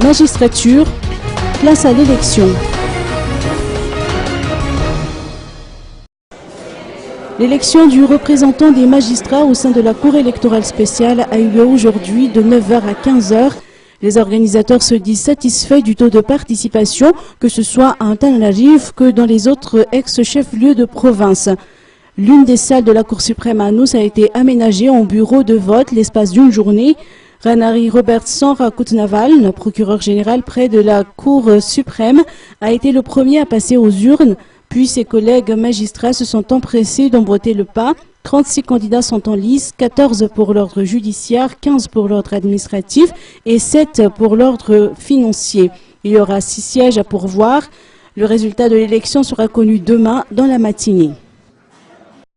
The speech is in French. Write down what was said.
Magistrature, place à l'élection. L'élection du représentant des magistrats au sein de la Cour électorale spéciale a eu lieu aujourd'hui de 9h à 15h. Les organisateurs se disent satisfaits du taux de participation, que ce soit à Antananarivo que dans les autres ex-chefs-lieux de province. L'une des salles de la Cour suprême à Nous a été aménagée en bureau de vote l'espace d'une journée. Ranari Robertson Rakutnaval, procureur général près de la Cour suprême, a été le premier à passer aux urnes. Puis ses collègues magistrats se sont empressés d'emboîter le pas. 36 candidats sont en lice, 14 pour l'ordre judiciaire, 15 pour l'ordre administratif et 7 pour l'ordre financier. Il y aura 6 sièges à pourvoir. Le résultat de l'élection sera connu demain dans la matinée.